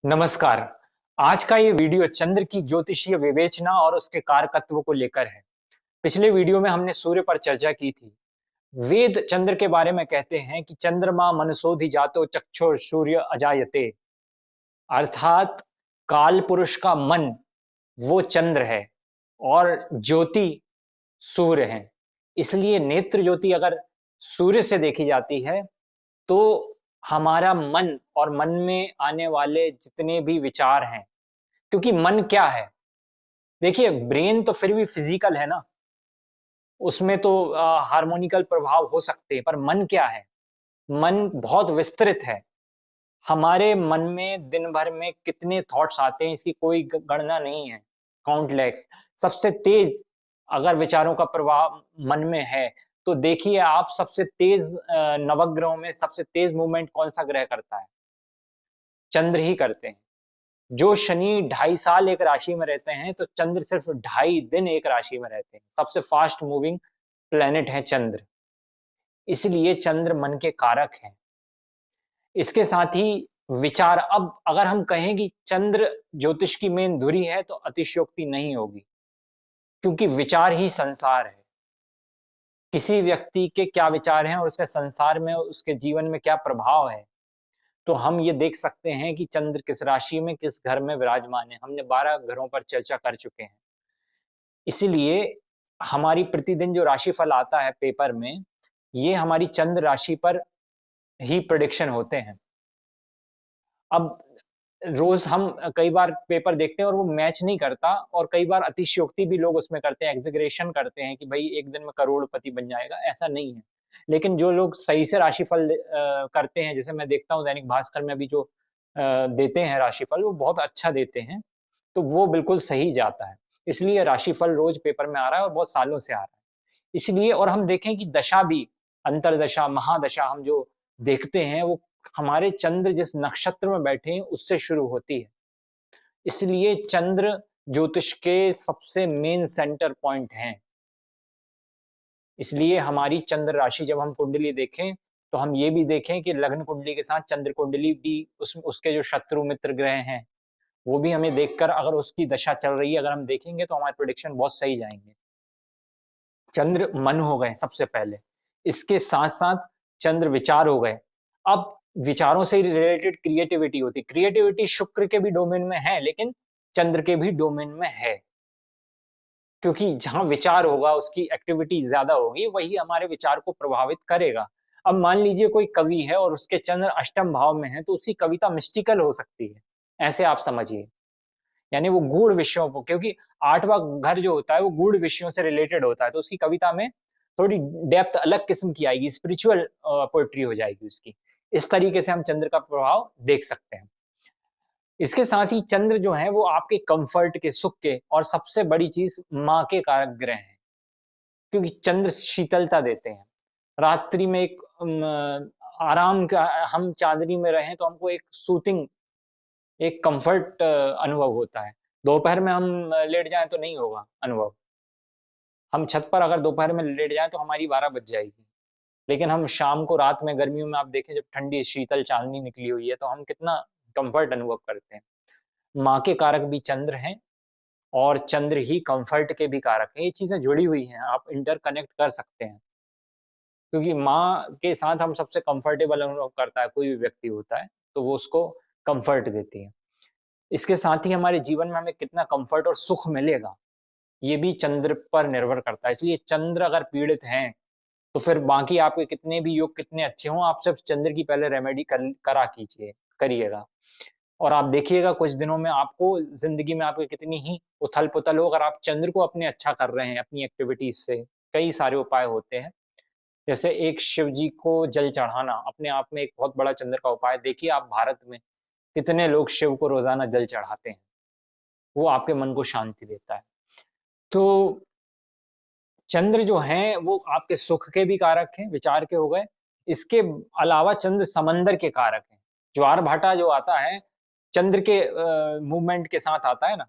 नमस्कार। आज का ये वीडियो चंद्र की ज्योतिषीय विवेचना और उसके कारकत्व को लेकर है। पिछले वीडियो में हमने सूर्य पर चर्चा की थी। वेद चंद्र के बारे में कहते हैं कि चंद्रमा मनसोधि जातो चक्षुर सूर्य अजायते, अर्थात काल पुरुष का मन वो चंद्र है और ज्योति सूर्य है। इसलिए नेत्र ज्योति अगर सूर्य से देखी जाती है तो हमारा मन और मन में आने वाले जितने भी विचार हैं, क्योंकि मन क्या है? देखिए, ब्रेन तो फिर भी फिजिकल है ना, उसमें तो हार्मोनिकल प्रभाव हो सकते हैं, पर मन क्या है? मन बहुत विस्तृत है। हमारे मन में दिन भर में कितने थॉट्स आते हैं, इसकी कोई गणना नहीं है, काउंटलेस। सबसे तेज अगर विचारों का प्रवाह मन में है, तो देखिए आप सबसे तेज नवग्रहों में सबसे तेज मूवमेंट कौन सा ग्रह करता है? चंद्र ही करते हैं। जो शनि 2.5 साल एक राशि में रहते हैं, तो चंद्र सिर्फ 2.5 दिन एक राशि में रहते हैं। सबसे फास्ट मूविंग प्लेनेट है चंद्र। इसलिए चंद्र मन के कारक हैं। इसके साथ ही विचार, अब अगर हम कहें कि चंद्र ज्योतिष की मेन धुरी है, तो अतिशयोक्ति नहीं होगी, क्योंकि विचार ही संसार है। किसी व्यक्ति के क्या विचार हैं और उसके संसार में, उसके जीवन में क्या प्रभाव है, तो हम ये देख सकते हैं कि चंद्र किस राशि में, किस घर में विराजमान है। हमने 12 घरों पर चर्चा कर चुके हैं। इसीलिए हमारी प्रतिदिन जो राशिफल आता है पेपर में, ये हमारी चंद्र राशि पर ही प्रेडिक्शन होते हैं। अब रोज हम कई बार पेपर देखते हैं और वो मैच नहीं करता, और कई बार अतिशयोक्ति भी लोग उसमें करते हैं, एग्जेगरेशन करते हैं कि भाई एक दिन में करोड़पति बन जाएगा। ऐसा नहीं है। लेकिन जो लोग सही से राशिफल करते हैं, जैसे मैं देखता हूँ दैनिक भास्कर में भी जो देते हैं राशिफल, वो बहुत अच्छा देते हैं, तो वो बिल्कुल सही जाता है। इसलिए राशिफल रोज पेपर में आ रहा है और बहुत सालों से आ रहा है। इसलिए, और हम देखें कि दशा भी, अंतरदशा, महादशा हम जो देखते हैं, वो हमारे चंद्र जिस नक्षत्र में बैठे हैं उससे शुरू होती है। इसलिए चंद्र ज्योतिष के सबसे मेन सेंटर पॉइंट हैं। इसलिए हमारी चंद्र राशि जब हम कुंडली देखें, तो हम ये भी देखें कि लग्न कुंडली के साथ चंद्र कुंडली भी, उसके जो शत्रु मित्र ग्रह हैं, वो भी हमें देखकर, अगर उसकी दशा चल रही है, अगर हम देखेंगे, तो हमारे प्रेडिक्शन बहुत सही जाएंगे। चंद्र मन हो गए सबसे पहले। इसके साथ साथ चंद्र विचार हो गए। अब विचारों से रिलेटेड क्रिएटिविटी होती, क्रिएटिविटी शुक्र के भी डोमेन में है, लेकिन चंद्र के भी डोमेन में है, क्योंकि जहां विचार होगा उसकी एक्टिविटी ज्यादा होगी, वही हमारे विचार को प्रभावित करेगा। अब मान लीजिए कोई कवि है और उसके चंद्र अष्टम भाव में है, तो उसकी कविता मिस्टिकल हो सकती है, ऐसे आप समझिए। यानी वो गूढ़ विषयों को, क्योंकि 8वां घर जो होता है वो गूढ़ विषयों से रिलेटेड होता है, तो उसकी कविता में थोड़ी डेप्थ अलग किस्म की आएगी, स्पिरिचुअल पोएट्री हो जाएगी उसकी। इस तरीके से हम चंद्र का प्रभाव देख सकते हैं। इसके साथ ही चंद्र जो है वो आपके कंफर्ट के, सुख के, और सबसे बड़ी चीज माँ के कारक ग्रह हैं, क्योंकि चंद्र शीतलता देते हैं। रात्रि में एक आराम का, हम चांदनी में रहें तो हमको एक सूथिंग, एक कंफर्ट अनुभव होता है। दोपहर में हम लेट जाएं तो नहीं होगा अनुभव। हम छत पर अगर दोपहर में लेट जाएं तो हमारी 12 बज जाएगी, लेकिन हम शाम को, रात में, गर्मियों में आप देखें जब ठंडी शीतल चांदनी निकली हुई है, तो हम कितना कंफर्ट अनुभव करते हैं। माँ के कारक भी चंद्र हैं, और चंद्र ही कंफर्ट के भी कारक हैं। ये चीजें जुड़ी हुई हैं, आप इंटरकनेक्ट कर सकते हैं, क्योंकि माँ के साथ हम सबसे कंफर्टेबल अनुभव करता है कोई भी व्यक्ति होता है, तो वो उसको कंफर्ट देती है। इसके साथ ही हमारे जीवन में हमें कितना कंफर्ट और सुख मिलेगा, ये भी चंद्र पर निर्भर करता है। इसलिए चंद्र अगर पीड़ित हैं, तो फिर बाकी आपके कितने भी योग कितने अच्छे हों, आप सिर्फ चंद्र की पहले रेमेडी करा कीजिए, करिएगा, और आप देखिएगा कुछ दिनों में आपको जिंदगी में आपके कितनी ही उथल पुथल हो, अगर आप चंद्र को अपने अच्छा कर रहे हैं अपनी एक्टिविटीज से। कई सारे उपाय होते हैं, जैसे एक शिव जी को जल चढ़ाना अपने आप में एक बहुत बड़ा चंद्र का उपाय। देखिए आप भारत में कितने लोग शिव को रोजाना जल चढ़ाते हैं, वो आपके मन को शांति देता है। तो चंद्र जो हैं वो आपके सुख के भी कारक हैं, विचार के हो गए। इसके अलावा चंद्र समंदर के कारक हैं। ज्वार भाटा जो आता है, चंद्र के मूवमेंट के साथ आता है ना,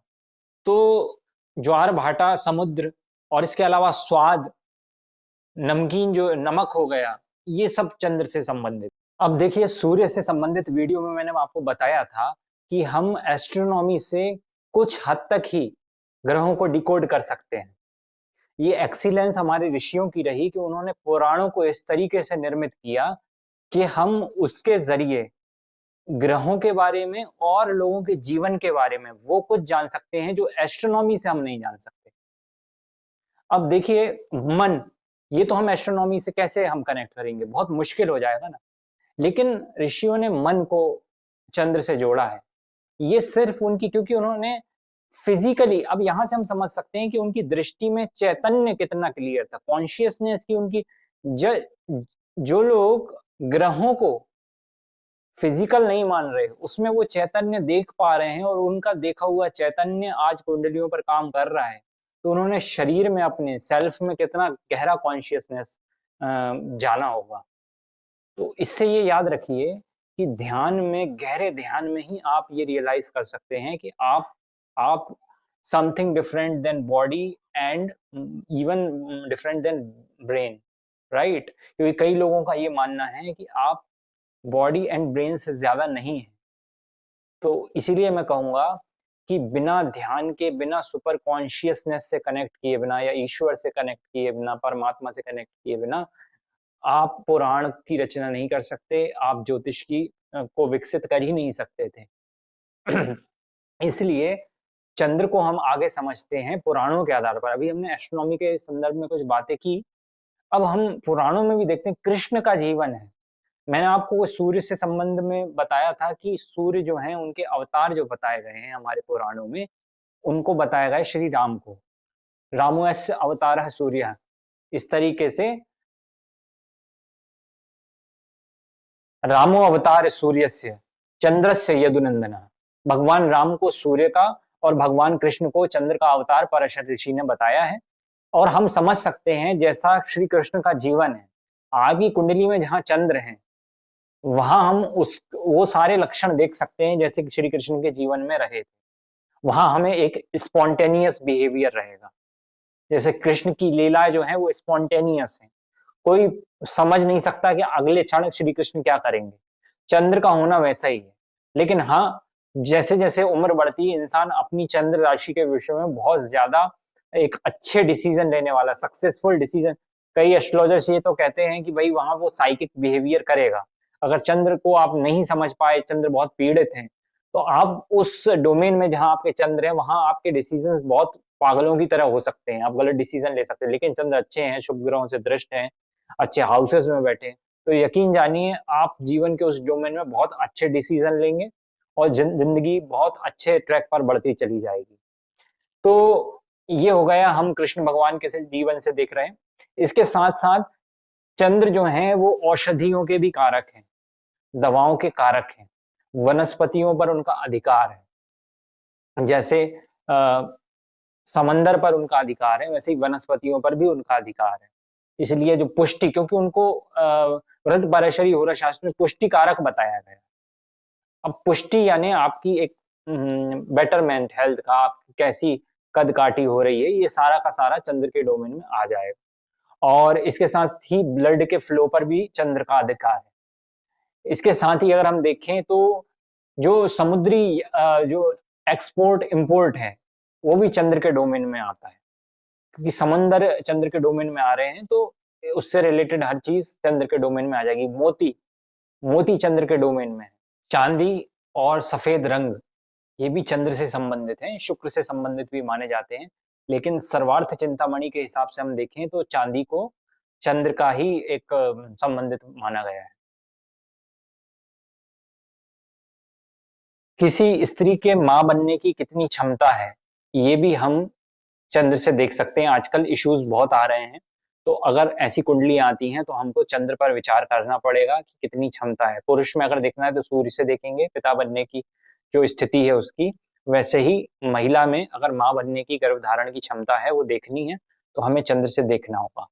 तो ज्वार भाटा, समुद्र, और इसके अलावा स्वाद, नमकीन जो नमक हो गया, ये सब चंद्र से संबंधित। अब देखिए, सूर्य से संबंधित वीडियो में मैंने आपको बताया था कि हम एस्ट्रोनॉमी से कुछ हद तक ही ग्रहों को डिकोड कर सकते हैं। ये एक्सीलेंस हमारे ऋषियों की रही कि उन्होंने पुराणों को इस तरीके से निर्मित किया कि हम उसके जरिए ग्रहों के बारे में और लोगों के जीवन के बारे में वो कुछ जान सकते हैं जो एस्ट्रोनॉमी से हम नहीं जान सकते। अब देखिए, मन, ये तो हम एस्ट्रोनॉमी से कैसे हम कनेक्ट करेंगे, बहुत मुश्किल हो जाएगा ना। लेकिन ऋषियों ने मन को चंद्र से जोड़ा है। ये सिर्फ उनकी, क्योंकि उन्होंने फिजिकली, अब यहां से हम समझ सकते हैं कि उनकी दृष्टि में चैतन्य कितना क्लियर था, कॉन्शियसनेस की उनकी। जो लोग ग्रहों को फिजिकल नहीं मान रहे, उसमें वो चैतन्य देख पा रहे हैं और उनका देखा हुआ चैतन्य आज कुंडलियों पर काम कर रहा है। तो उन्होंने शरीर में, अपने सेल्फ में कितना गहरा कॉन्शियसनेस जाना होगा। तो इससे ये याद रखिए कि ध्यान में, गहरे ध्यान में ही आप ये रियलाइज कर सकते हैं कि आप something different than body and even different than brain, right. क्योंकि कई लोगों का ये मानना है कि आप बॉडी एंड ब्रेन से ज्यादा नहीं है। तो इसीलिए मैं कहूंगा कि बिना ध्यान के, बिना सुपर कॉन्शियसनेस से कनेक्ट किए बिना, या ईश्वर से कनेक्ट किए बिना, परमात्मा से कनेक्ट किए बिना, आप पुराण की रचना नहीं कर सकते, आप ज्योतिष की को विकसित कर ही नहीं सकते थे। इसलिए चंद्र को हम आगे समझते हैं पुराणों के आधार पर। अभी हमने एस्ट्रोनॉमी के संदर्भ में कुछ बातें की, अब हम पुराणों में भी देखते हैं कृष्ण का जीवन है। मैंने आपको सूर्य से संबंध में बताया था कि सूर्य जो है, उनके अवतार जो बताए गए हैं हमारे पुराणों में, उनको बताया गया श्री राम को। रामोस्य अवतार सूर्य, इस तरीके से रामो अवतार सूर्यस्य चंद्रस्य यदुनंदन। भगवान राम को सूर्य का और भगवान कृष्ण को चंद्र का अवतार पराशर ऋषि ने बताया है। और हम समझ सकते हैं जैसा श्री कृष्ण का जीवन है, आपकी कुंडली में जहां चंद्र है, वहां हम वो सारे लक्षण देख सकते हैं जैसे कि श्री कृष्ण के जीवन में रहे थे। वहां हमें एक स्पॉन्टेनियस बिहेवियर रहेगा। जैसे कृष्ण की लीलाएं जो है वो स्पॉन्टेनियस है, कोई समझ नहीं सकता कि अगले क्षण श्री कृष्ण क्या करेंगे। चंद्र का होना वैसा ही है। लेकिन हाँ, जैसे जैसे उम्र बढ़ती है, इंसान अपनी चंद्र राशि के विषय में बहुत ज्यादा एक अच्छे डिसीजन लेने वाला, सक्सेसफुल डिसीजन। कई एस्ट्रोलॉजर्स ये तो कहते हैं कि भाई वहां वो साइकिक बिहेवियर करेगा। अगर चंद्र को आप नहीं समझ पाए, चंद्र बहुत पीड़ित हैं, तो आप उस डोमेन में जहां आपके चंद्र है, वहां आपके डिसीजन बहुत पागलों की तरह हो सकते हैं, आप गलत डिसीजन ले सकते हैं। लेकिन चंद्र अच्छे हैं, शुभ ग्रहों से दृष्ट हैं, अच्छे हाउसेस में बैठे, तो यकीन जानिए आप जीवन के उस डोमेन में बहुत अच्छे डिसीजन लेंगे और जिंदगी बहुत अच्छे ट्रैक पर बढ़ती चली जाएगी। तो ये हो गया, हम कृष्ण भगवान के जीवन से देख रहे हैं। इसके साथ साथ चंद्र जो है वो औषधियों के भी कारक हैं, दवाओं के कारक हैं, वनस्पतियों पर उनका अधिकार है। जैसे समंदर पर उनका अधिकार है, वैसे ही वनस्पतियों पर भी उनका अधिकार है। इसलिए जो पुष्टि, क्योंकि उनको वृहद पराशरी होरा शास्त्र में पुष्टि कारक बताया गया। अब पुष्टि यानी आपकी एक बेटरमेंट, हेल्थ का, आप कैसी कद काठी हो रही है, ये सारा का सारा चंद्र के डोमेन में आ जाएगा। और इसके साथ ही ब्लड के फ्लो पर भी चंद्र का अधिकार है। इसके साथ ही अगर हम देखें तो जो समुद्री जो एक्सपोर्ट इंपोर्ट है, वो भी चंद्र के डोमेन में आता है। क्योंकि समंदर चंद्र के डोमेन में आ रहे हैं, तो उससे रिलेटेड हर चीज चंद्र के डोमेन में आ जाएगी। मोती, मोती चंद्र के डोमेन में है। चांदी और सफेद रंग, ये भी चंद्र से संबंधित हैं, शुक्र से संबंधित भी माने जाते हैं। लेकिन सर्वार्थ चिंतामणि के हिसाब से हम देखें तो चांदी को चंद्र का ही एक संबंधित माना गया है। किसी स्त्री के मां बनने की कितनी क्षमता है, ये भी हम चंद्र से देख सकते हैं। आजकल इश्यूज बहुत आ रहे हैं, तो अगर ऐसी कुंडलियां आती हैं तो हमको चंद्र पर विचार करना पड़ेगा कि कितनी क्षमता है। पुरुष में अगर देखना है तो सूर्य से देखेंगे, पिता बनने की जो स्थिति है उसकी। वैसे ही महिला में अगर माँ बनने की, गर्भधारण की क्षमता है, वो देखनी है, तो हमें चंद्र से देखना होगा।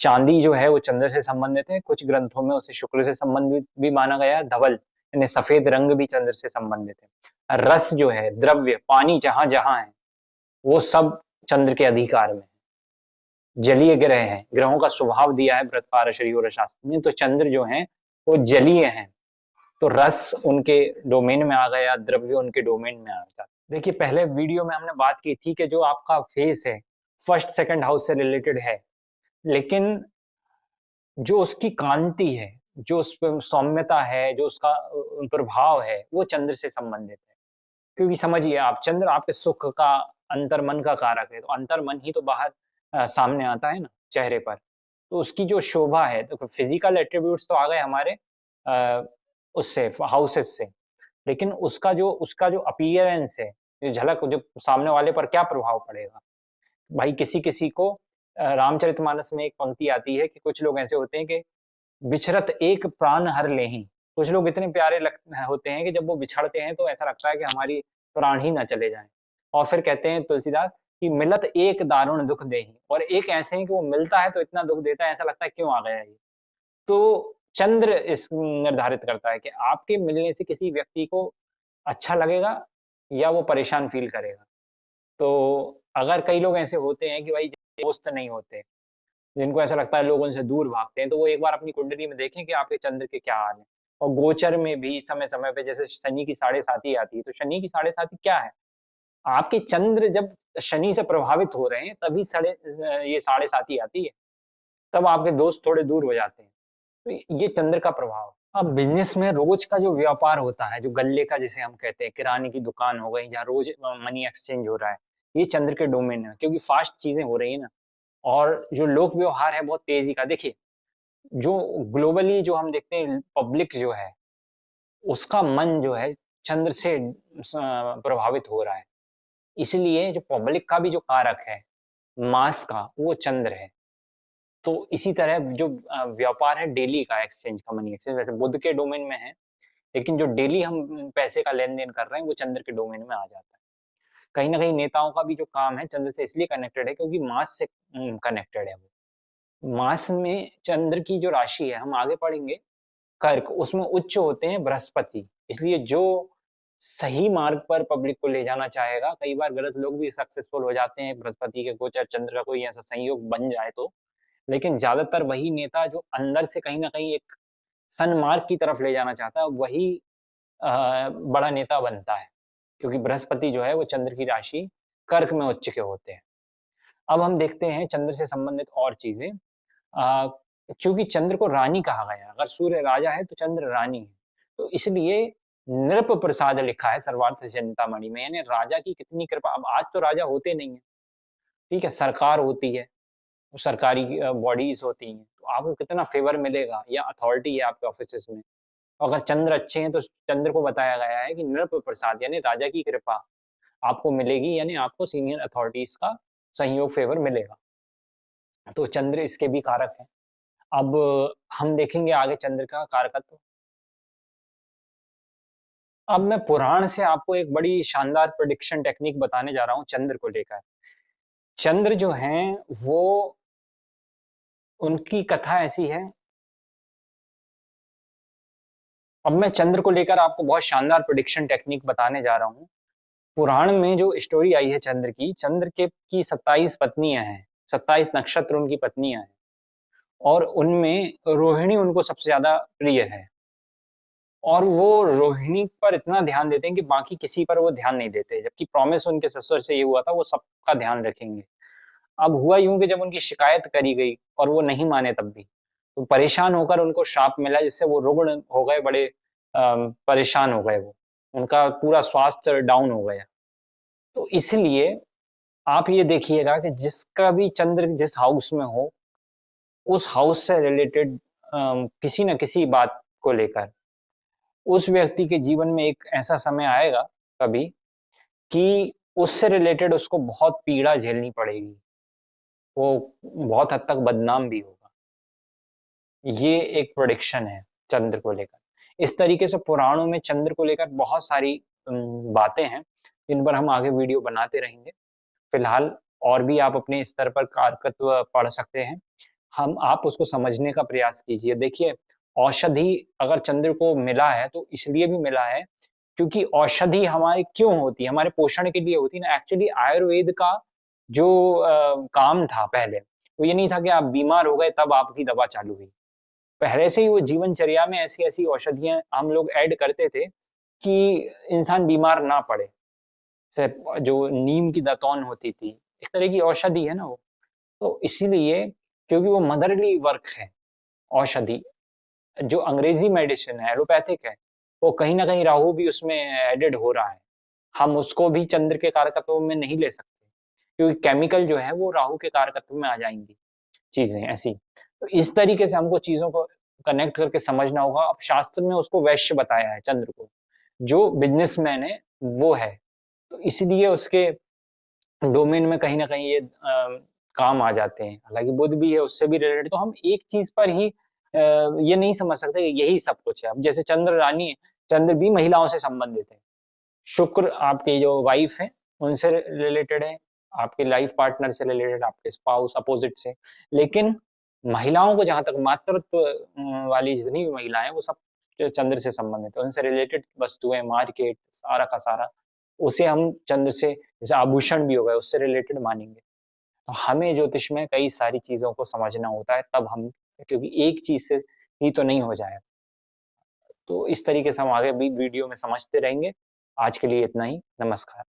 चांदी जो है वो चंद्र से संबंधित है, कुछ ग्रंथों में उसे शुक्र से संबंधित भी माना गया है। धवल यानी सफेद रंग भी चंद्र से संबंधित है। रस जो है, द्रव्य, पानी जहां जहां है, वो सब चंद्र के अधिकार में। जलीय ग्रह हैं, ग्रहों का स्वभाव दिया है बृहस्पति और शास्त्र में, तो चंद्र जो है वो जलीय हैं। तो रस उनके डोमेन में आ गया, द्रव्य उनके डोमेन में आ गया। देखिए पहले वीडियो में हमने बात की थी कि जो आपका फेस है फर्स्ट सेकंड हाउस से रिलेटेड है, लेकिन जो उसकी कांति है, जो उस पे सौम्यता है, जो उसका प्रभाव है, वो चंद्र से संबंधित है। क्योंकि समझिए आप, चंद्र आपके सुख का, अंतर्मन का कारक है, तो अंतर्मन ही तो बाहर सामने आता है ना, चेहरे पर। तो उसकी जो शोभा है, तो फिजिकल एट्रीब्यूट्स तो आ गए हमारे अ, उससे हाउसेस से, लेकिन उसका जो अपीयरेंस है, जो झलक, जो सामने वाले पर क्या प्रभाव पड़ेगा। भाई किसी किसी को रामचरितमानस में एक पंक्ति आती है कि कुछ लोग ऐसे होते हैं कि बिछरत एक प्राण हर लेहीं। कुछ लोग इतने प्यारे होते हैं कि जब वो बिछड़ते हैं तो ऐसा लगता है कि हमारी प्राण ही ना चले जाएं। और फिर कहते हैं तुलसीदास कि मिलत एक दारुण दुख देही, और एक ऐसे हैं कि वो मिलता है तो इतना दुख देता है, ऐसा लगता है क्यों आ गया ये। तो चंद्र इस निर्धारित करता है कि आपके मिलने से किसी व्यक्ति को अच्छा लगेगा या वो परेशान फील करेगा। तो अगर कई लोग ऐसे होते हैं कि भाई दोस्त नहीं होते, जिनको ऐसा लगता है लोग उनसे दूर भागते हैं, तो वो एक बार अपनी कुंडली में देखें कि आपके चंद्र के क्या हाल है। और गोचर में भी समय समय पे जैसे शनि की साढ़े साती आती है, तो शनि की साढ़े साती क्या है, आपके चंद्र जब शनि से प्रभावित हो रहे हैं तभी ये साढ़े साती आती है, तब आपके दोस्त थोड़े दूर हो जाते हैं। तो ये चंद्र का प्रभाव है। अब बिजनेस में रोज का जो व्यापार होता है, जो गल्ले का जिसे हम कहते हैं, किराने की दुकान हो गई जहाँ रोज मनी एक्सचेंज हो रहा है, ये चंद्र के डोमेन है, क्योंकि फास्ट चीजें हो रही है ना। और जो लोक व्यवहार है बहुत तेजी का, देखिए जो ग्लोबली जो हम देखते हैं पब्लिक जो है, उसका मन जो है चंद्र से प्रभावित हो रहा है। इसलिए जो पब्लिक का भी जो कारक है मास का, वो चंद्र है। तो इसी तरह जो व्यापार है डेली का, एक्सचेंज का, मनी एक्सचेंज, वैसे बुध के डोमेन में है, लेकिन जो डेली हम पैसे का लेन देन कर रहे हैं वो चंद्र के डोमेन में आ जाता है। कहीं ना कहीं नेताओं का भी जो काम है चंद्र से इसलिए कनेक्टेड है क्योंकि मास से कनेक्टेड है वो। मास में चंद्र की जो राशि है, हम आगे पढ़ेंगे, कर्क, उसमें उच्च होते हैं बृहस्पति। इसलिए जो सही मार्ग पर पब्लिक को ले जाना चाहेगा, कई बार गलत लोग भी सक्सेसफुल हो जाते हैं बृहस्पति के गोचर चंद्र का कोई ऐसा संयोग बन जाए तो। लेकिन ज्यादातर वही नेता जो अंदर से कहीं ना कहीं एक सन्मार्ग की तरफ ले जाना चाहता है, वही बड़ा नेता बनता है, क्योंकि बृहस्पति जो है वो चंद्र की राशि कर्क में उच्च के होते हैं। अब हम देखते हैं चंद्र से संबंधित और चीजें। आ, चूंकि चंद्र को रानी कहा गया है, अगर सूर्य राजा है तो चंद्र रानी है, तो इसलिए नृप प्रसाद लिखा है सर्वार्थ चिंतामणि में, यानी राजा की कितनी कृपा। अब आज तो राजा होते नहीं है, ठीक है, सरकार होती है, सरकारी बॉडीज होती हैं, तो आपको कितना फेवर मिलेगा या अथॉरिटी है आपके ऑफिस में। अगर चंद्र अच्छे हैं तो चंद्र को बताया गया है कि नृप प्रसाद यानी राजा की कृपा आपको मिलेगी, यानी आपको सीनियर अथॉरिटीज का सहयोग, फेवर मिलेगा। तो चंद्र इसके भी कारक है। अब हम देखेंगे आगे चंद्र का कारकत्व। अब मैं पुराण से आपको एक बड़ी शानदार प्रेडिक्शन टेक्निक बताने जा रहा हूँ चंद्र को लेकर। चंद्र जो हैं वो, उनकी कथा ऐसी है। अब मैं चंद्र को लेकर आपको बहुत शानदार प्रेडिक्शन टेक्निक बताने जा रहा हूँ। पुराण में जो स्टोरी आई है चंद्र की, चंद्र के की 27 पत्नियां हैं, 27 नक्षत्र उनकी पत्नियां हैं, और उनमें रोहिणी उनको सबसे ज्यादा प्रिय है। और वो रोहिणी पर इतना ध्यान देते हैं कि बाकी किसी पर वो ध्यान नहीं देते, जबकि प्रॉमिस उनके ससुर से ये हुआ था वो सबका ध्यान रखेंगे। अब हुआ यूं कि जब उनकी शिकायत करी गई और वो नहीं माने, तब भी तो परेशान होकर उनको श्राप मिला, जिससे वो रुग्ण हो गए, बड़े परेशान हो गए, वो उनका पूरा स्वास्थ्य डाउन हो गया। तो इसलिए आप ये देखिएगा कि जिसका भी चंद्र जिस हाउस में हो, उस हाउस से रिलेटेड किसी न किसी बात को लेकर उस व्यक्ति के जीवन में एक ऐसा समय आएगा कभी कि उससे रिलेटेड उसको बहुत पीड़ा झेलनी पड़ेगी, वो बहुत हद तक बदनाम भी होगा। ये एक प्रोडिक्शन है चंद्र को लेकर। इस तरीके से पुराणों में चंद्र को लेकर बहुत सारी बातें हैं, जिन पर हम आगे वीडियो बनाते रहेंगे। फिलहाल और भी आप अपने स्तर पर कारकत्व पढ़ सकते हैं, हम आप उसको समझने का प्रयास कीजिए। देखिए औषधि अगर चंद्र को मिला है तो इसलिए भी मिला है क्योंकि औषधि हमारी क्यों होती है, हमारे पोषण के लिए होती है ना। एक्चुअली आयुर्वेद का जो काम था पहले, वो ये नहीं था कि आप बीमार हो गए तब आपकी दवा चालू हुई। पहले से ही वो जीवनचर्या में ऐसी-ऐसी औषधियाँ हम लोग ऐड करते थे कि इंसान बीमार ना पड़े। जैसे जो नीम की दातौन होती थी, इस तरह की औषधि है ना वो। तो इसीलिए क्योंकि वो मदरली वर्क है औषधि, जो अंग्रेज़ी मेडिसिन है, एलोपैथिक है, वो कहीं न कहीं राहु भी उसमें एडेड हो रहा है। हम उसको भी चंद्र के कारकत्व में नहीं ले सकते, क्योंकि केमिकल जो है वो राहु के कारकत्व में आ जाएँगी, चीज़ें ऐसी। तो इस तरीके से हमको चीज़ों को कनेक्ट करके समझना होगा। अब शास्त्र में उसको वैश्य बताया है चंद्र को, जो बिज़नेसमैन है, वो है। तो इसलिए उसके डोमेन में कहीं न कहीं ये काम आ जाते हैं। हालाँकि बुध भी है, उससे भी रिलेटेड तो हम एक चीज़ पर ही ये नहीं समझ सकते कि यही सब कुछ है। अब जैसे चंद्र रानी है, चंद्र भी महिलाओं से संबंधित है। शुक्र आपकी जो वाइफ़ है, उनसे रिलेटेड है, आपके लाइफ़ पार्टनर से रिलेटेड, आपके स्पाउस अपोज़िट से। लेकिन महिलाओं को जहाँ तक मातृत्व वाली जितनी भी महिलाएँ हैं, वो सब चंद्र से संबंधित है। उनसे रिलेटेड वस्तुएँ, मार्केट, सारा का सारा, उसे हम चंद्र से जैसे आभूषण भी हो गए, उससे रिलेटेड मानेंगे। तो हमें ज्योतिष में कई सारी चीज़ों को समझना होता है, तब हम क्योंकि एक चीज़ से ही तो नहीं हो जाएगा। तो इस तरीके से हम आगे भी वीडियो में समझते रहेंगे। आज के लिए इतना ही, नमस्कार।